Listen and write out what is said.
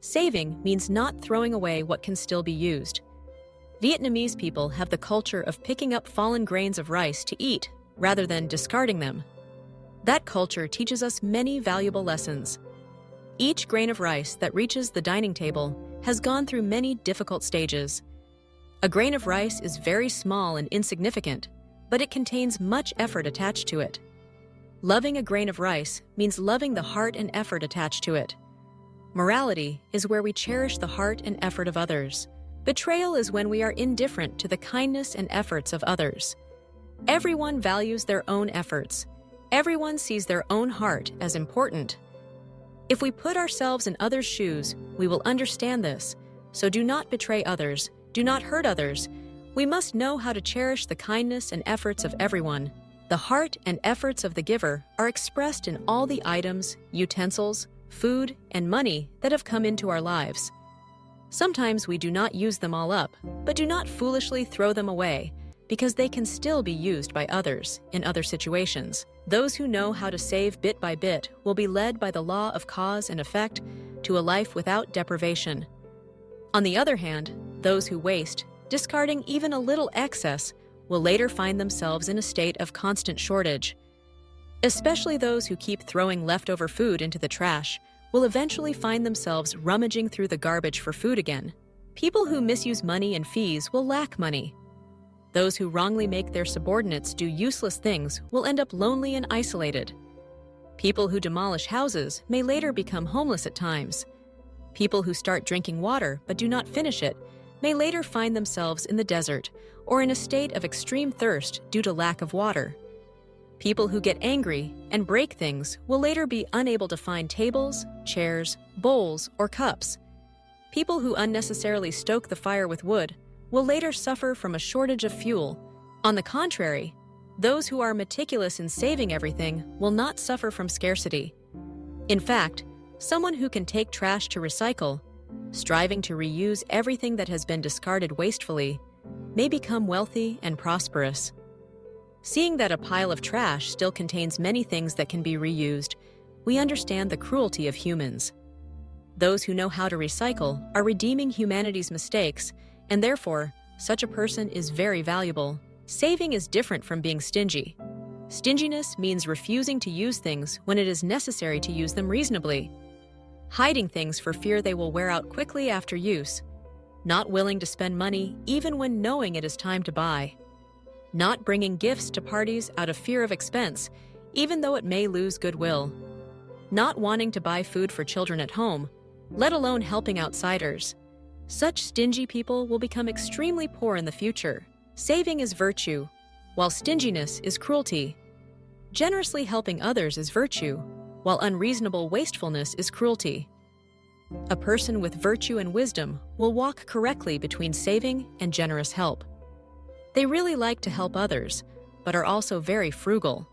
Saving means not throwing away what can still be used. Vietnamese people have the culture of picking up fallen grains of rice to eat rather than discarding them. That culture teaches us many valuable lessons. Each grain of rice that reaches the dining table has gone through many difficult stages. A grain of rice is very small and insignificant, but it contains much effort attached to it. Loving a grain of rice means loving the heart and effort attached to it. Morality is where we cherish the heart and effort of others. Betrayal is when we are indifferent to the kindness and efforts of others. Everyone values their own efforts. Everyone sees their own heart as important. If we put ourselves in others' shoes, we will understand this. So do not betray others. Do not hurt others. We must know how to cherish the kindness and efforts of everyone. The heart and efforts of the giver are expressed in all the items, utensils, food, and money that have come into our lives. Sometimes we do not use them all up, but do not foolishly throw them away, because they can still be used by others in other situations. Those who know how to save bit by bit will be led by the law of cause and effect to a life without deprivation. On the other hand, those who waste, discarding even a little excess, will later find themselves in a state of constant shortage. Especially those who keep throwing leftover food into the trash will eventually find themselves rummaging through the garbage for food again. People who misuse money and fees will lack money. Those who wrongly make their subordinates do useless things will end up lonely and isolated. People who demolish houses may later become homeless at times. People who start drinking water but do not finish it may later find themselves in the desert or in a state of extreme thirst due to lack of water. People who get angry and break things will later be unable to find tables, chairs, bowls, or cups. People who unnecessarily stoke the fire with wood will later suffer from a shortage of fuel. On the contrary, those who are meticulous in saving everything will not suffer from scarcity. In fact, someone who can take trash to recycle, striving to reuse everything that has been discarded wastefully, may become wealthy and prosperous. Seeing that a pile of trash still contains many things that can be reused, we understand the cruelty of humans. Those who know how to recycle are redeeming humanity's mistakes, and therefore, such a person is very valuable. Saving is different from being stingy. Stinginess means refusing to use things when it is necessary to use them reasonably. Hiding things for fear they will wear out quickly after use. Not willing to spend money even when knowing it is time to buy. Not bringing gifts to parties out of fear of expense, even though it may lose goodwill. Not wanting to buy food for children at home, let alone helping outsiders. Such stingy people will become extremely poor in the future. Saving is virtue, while stinginess is cruelty. Generously helping others is virtue, while unreasonable wastefulness is cruelty. A person with virtue and wisdom will walk correctly between saving and generous help. They really like to help others, but are also very frugal.